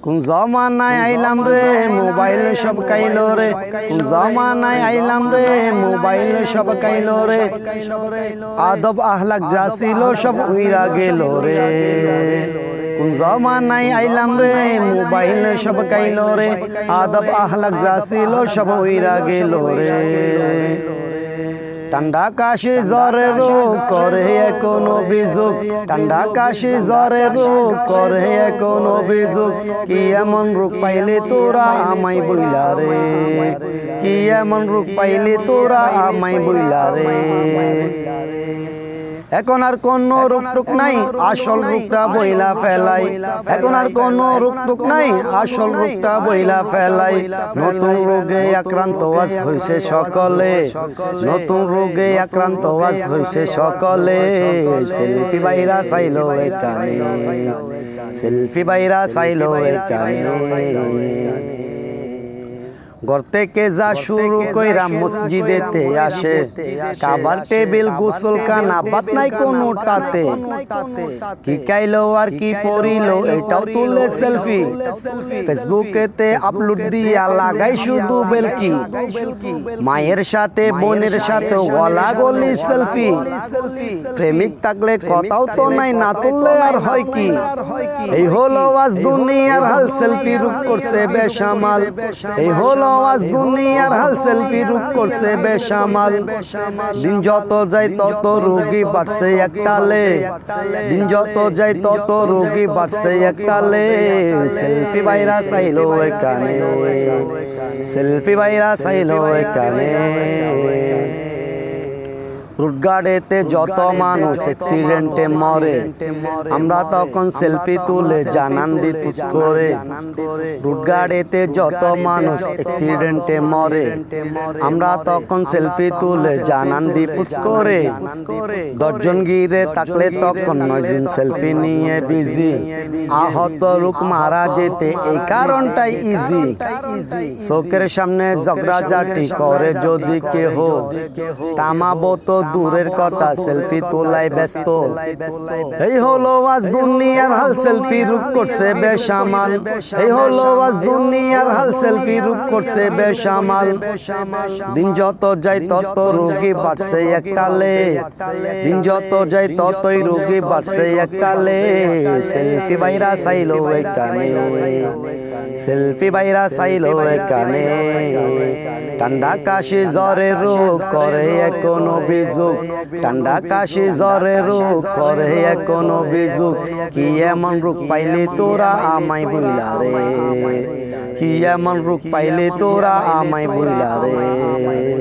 কোন জমানায় আইলাম রে মোবাইল সব কাইলো রে, কোন জমানায় আইলাম রে মোবাইল সব কাইলো রে, আদব আহলাক যা ছিল সব উইরা গেল রে। কোন জমানায় আইলাম রে মোবাইল সব কাইলো রে, আদব আহলাক যা ছিল সব উইরা গেল রে। ঠান্ডা কাশি জ্বরে রোগ করে এখন অভিযোগ, ঠান্ডা কাশি জ্বরে রোগ করে এখন অভিযোগ, কি এমন রোগ পাইলে তোরা আমায় বইলা রে, কি এমন রোগ পাইলে তোরা আমায় বইলা রে। এখন আর কোন রোগ টুক নাই, আসল রোগটা বইলা ফেলাই, এখন আর কোন রোগ টুক নাই, আসল রোগটা বইলা ফেলাই। নতুন রোগে আক্রান্ত আজ হইছে সকলে, নতুন রোগে আক্রান্ত আজ হইছে সকলে। সেলফি বাইরা চাইলো এখানে, সেলফি বাইরা চাইলো এখানে। ঘর থেকে যা শুরু কইরা মসজিদেতে আসে, কাবার টেবিল গোসল কানা বাত নাই কোনোটাতে, কি খাইলো আর কি পড়িলো এটাও তুলে সেলফি, ফেসবুকেতে আপলোড দিয়া লাগাই শুধু বেলকি। মায়ের সাথে বোনের সাথে গলা গলি সেলফি, প্রেমিক থাকলে কথাও তো নাই, না তুললে আর হয় কি। এই হলো আজ দুনিয়ার হাল, সেলফি রূপ করছে বেসামাল, এই হলো আজ দুনিয়ার হাল, সেলফি রূপ করছে বেসামাল। দিন যত যায় তত রোগী বাড়ছে একতালে, দিন যত যায় তত রোগী বাড়ছে একতালে। সেলফি বাইরা চাইলো এখানে, সেলফি বাইরা চাইলো এখানে। রুটগাড়েতে যত মানুষ অ্যাক্সিডেন্টে মরে, আমরা তখন সেলফি তুলে জানান দি পুষ করে। রুটগাড়েতে যত মানুষ অ্যাক্সিডেন্টে মরে, আমরা তখন সেলফি তুলে জানান দি পুষ করে। 10 জন গিরে থাকলে তখন 9 জন সেলফি নিয়ে বিজি, আহত লোক মারা যেতে এই কারণটাই ইজি। চোখের সামনে ঝগড়াঝাটি করে যদি কেহ, তামাবো তো দূরের কথা সেলফি তোলাই ব্যস্ত। এই হলো আজ দুনিয়ার হাল, সেলফি রূপ করছে বেসামাল, এই হলো আজ দুনিয়ার হাল, সেলফি রূপ করছে বেসামাল। দিন যত যায় তত রোগী বাড়ছে একতালে, দিন যত যায় ততই রোগী বাড়ছে একতালে। সেলফি বাইরা চাইলো এখানে, সেলফি বাইরা চাইলো এখানে। ঠান্ডা কাশি জ্বরে রোগ করে এখন অভিযোগ, ঠান্ডা কাশি জ্বরে রোগ করে এখন অভিযোগ, কি এমন রোগ পাইলে তোরা আমায় বইলা রে, কি এমন রোগ পাইলে তোরা আমায় বইলা রে।